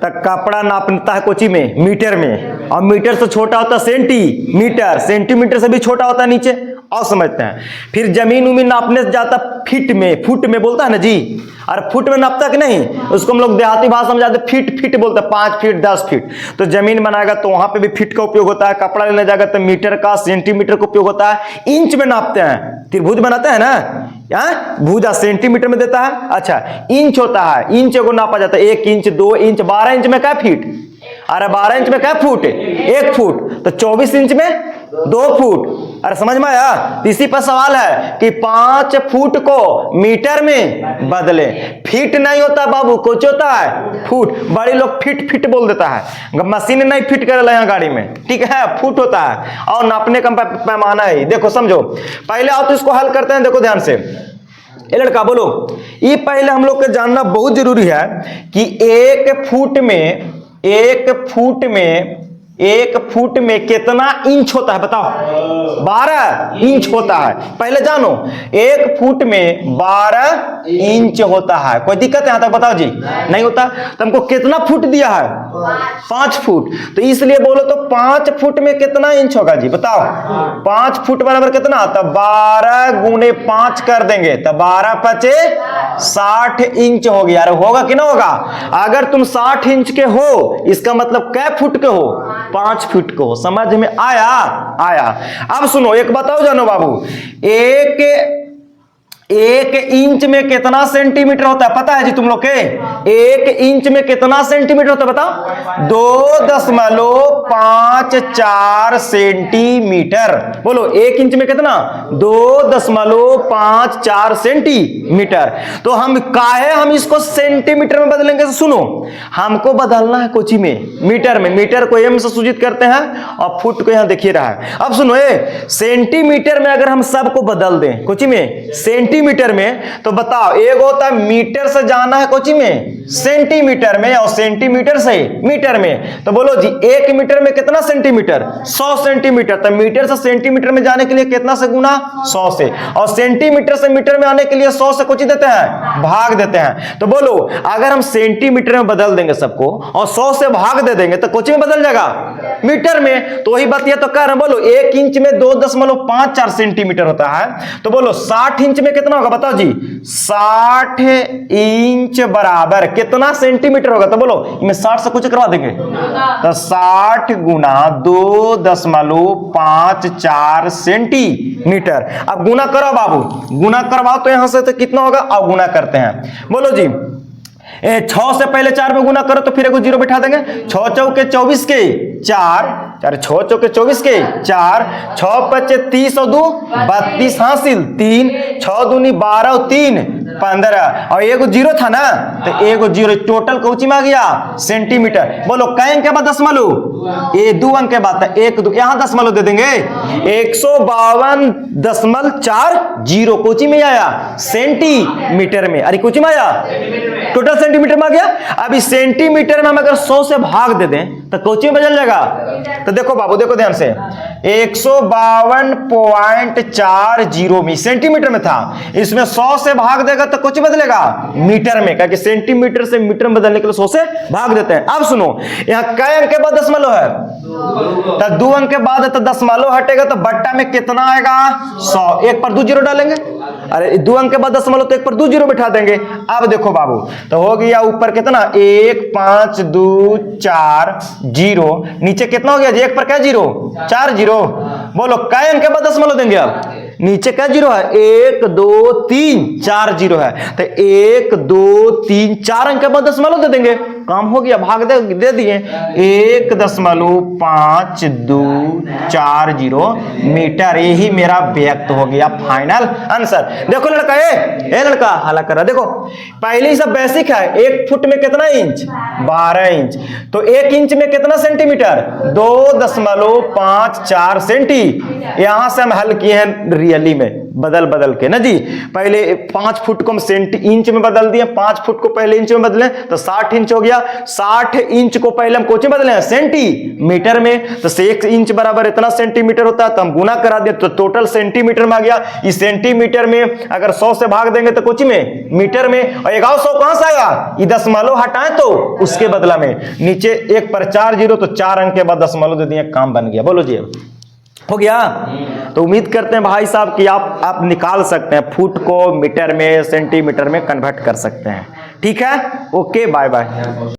तो कपड़ा नापता है कोची में मीटर में, और मीटर से छोटा होता है सेंटीमीटर, सेंटीमीटर से भी छोटा होता है नीचे, और समझते हैं। फिर जमीन उमीन नापने से जाता फीट में, फुट में बोलता है ना जी, और फुट में नापता कि नहीं, उसको हम लोग देहाती भाषा में जाते फीट फीट बोलते हैं, 5 फीट 10 फीट। तो जमीन बनाएगा तो वहां पे भी फीट का उपयोग होता है, कपड़ा लेने जाएगा तो मीटर का सेंटीमीटर का उपयोग होता है। इंच में नापते हैं, त्रिभुज बनाते हैं ना, भुजा सेंटीमीटर में देता है। अच्छा, इंच होता है, इंच को नापा जाता है 1 इंच 2 इंच, 12 इंच में क्या फीट, अरे 12 इंच में क्या फुट, 1 फुट, तो 24 इंच में 2 फुट। अरे समझ में आया। इसी पर सवाल है कि 5 फुट को मीटर में बदले, फीट नहीं होता बाबू, कुछ होता है फुट। बड़े लोग फीट फीट बोल देता है, मशीन नहीं फिट करेला यहाँ गाड़ी में, ठीक है, फुट होता है, और नापने का पैमाना है। देखो समझो, पहले आओ तो इसको हल करते हैं, देखो ध्यान से। ये लड़का बोलो, ये पहले हम लोग को जानना बहुत जरूरी है कि 1 फुट में कितना इंच होता है, बताओ। 12 इंच होता है, पहले जानो 1 फुट में 12 इंच होता है। कोई दिक्कत है यहाँ तक, बताओ जी। नहीं होता तो हमको कितना फुट दिया है, 5 फुट, तो इसलिए बोलो तो 5 फुट में कितना इंच होगा जी, बताओ। 5 फुट बराबर कितना, तो 12 गुने 5 कर देंगे तो 12 पचे 60 इंच हो गया। अरे होगा कि ना होगा। अगर तुम 60 इंच के हो, इसका मतलब कै फुट के हो, 5 फुट को हो। समझ में आया। अब सुनो, एक बताओ जानो बाबू, एक इंच में कितना सेंटीमीटर होता है, पता है जी तुम लोग के? 1 इंच में कितना सेंटीमीटर होता है, बताओ। 2.54 सेंटीमीटर। बोलो 1 इंच में कितना, 2.54 सेंटीमीटर। तो हम इसको सेंटीमीटर में बदलेंगे। सुनो, हमको बदलना है कोची में, मीटर में। मीटर को एम से सूचित करते हैं और फुट को यहां देखिए रहा है। अब सुनो, सेंटीमीटर में अगर हम सबको बदल दें कोची में सेंटीमीटर में, तो बताओ, एक होता है मीटर से जाना है कोची में सेंटीमीटर में, और सेंटीमीटर से मीटर में। तो बोलो जी 1 मीटर में कितना सेंटीमीटर, 100 सेंटीमीटर। तो मीटर से सेंटीमीटर में जाने के लिए कितना से गुना, 100 से, और सेंटीमीटर से मीटर में आने के लिए 100 से कुछ देते हैं, भाग देते हैं। तो बोलो अगर हम सेंटीमीटर में बदल देंगे सबको और 100 से भाग दे देंगे तो कुछ में बदल जाएगा, मीटर में। तो वही बात ये तो कह रहे हैं। बोलो 1 इंच में 2.54 सेंटीमीटर होता है, तो बोलो 60 इंच में कितना होगा, बताओ जी। 60 इंच बराबर कितना सेंटीमीटर होगा, तो बोलो इसमें 60 से कुछ करवा देंगे, तो 60 गुना 2.54 सेंटीमीटर। अब गुना करो बाबू, गुना करवाओ तो यहां से तो कितना होगा, अब गुना करते हैं। बोलो जी 6 से पहले 4 में गुना करो तो फिर एगो 0 बिठा देंगे। 6 चौके 24 के 4, 6 चौके 24 के 4, 6 पचे 30 और 2 32 हासिल 3, 6 दूनी 12 और 3 15, और एगो 0 था ना, तो एगो 0 टोटल कोची में आ गया सेंटीमीटर। बोलो कै अंक के बाद दशमलव, ये 2 अंक के बाद 1 2, यहां दशमलव दे देंगे। 152.40 कोची में आया, सेंटीमीटर में। अरे कोची में आया, टोटल सेंटीमीटर में आ गया। अब इस सेंटीमीटर में हम अगर 100 से भाग दे दें तो कोची में बदल जाएगा। तो देखो बाबू, देखो ध्यान से, 152.40 में सेंटीमीटर में था, इसमें 100 से भाग देगा तो कुछ बदलेगा, मीटर में, क्योंकि सेंटीमीटर से मीटर में बदलने के लिए 100 से भाग देते हैं। अब सुनो, यहाँ कै अंक के बाद दशमलव है, तो 2 अंक के बाद तो दशमलव हटेगा तो बट्टा में कितना आएगा, 100। 1 पर 2 0 डालेंगे, अरे 2 अंक के बाद दशमलव तो 1 पर 2 0 बिठा देंगे। अब देखो बाबू, तो हो गया ऊपर कितना, 1 5 2 4 0, नीचे कितना हो गया जी, 1 पर क्या 0, 4 0। बोलो कै अंक के बाद दशमलव देंगे, अब नीचे क्या 0 है, 1 2 3 4 0 है, तो 1 2 3 4 अंक के बाद दशमलव दे देंगे, काम हो गया, भाग दे दिए। 1.5240 मीटर, यही मेरा व्यक्त हो गया फाइनल आंसर। देखो लड़का, ये लड़का हला कर रहा, देखो पहले ही सब बेसिक है। 1 फुट में कितना इंच, 12 इंच, तो 1 इंच में कितना सेंटीमीटर, 2.54 सेंटी। यहां से हम हल किए हैं रियली में, बदल के ना जी। पहले 5 फुट को हम इंच में बदल दिए, 5 फुट को पहले इंच में बदले तो 60 इंच हो गया। गया 60 इंच को पहले हम कोची बदले हैं सेंटीमीटर में, तो 1 इंच बराबर इतना सेंटीमीटर होता है, तो हम गुना करा दिया तो टोटल सेंटीमीटर में आ गया। इस सेंटीमीटर में अगर 100 से भाग देंगे तो कोची में मीटर में, और 100 कहां से आया, ये दशमलव हटाएं तो उसके बदला में नीचे 1 पर 4 जीरो, तो 4 अंक के बाद दशमलव दे दिए, काम बन गया। बोलो जी हो गया। तो उम्मीद करते हैं भाई साहब कि आप निकाल सकते हैं, फुट को मीटर में सेंटीमीटर में कन्वर्ट कर सकते हैं। ठीक है, ओके, बाय बाय।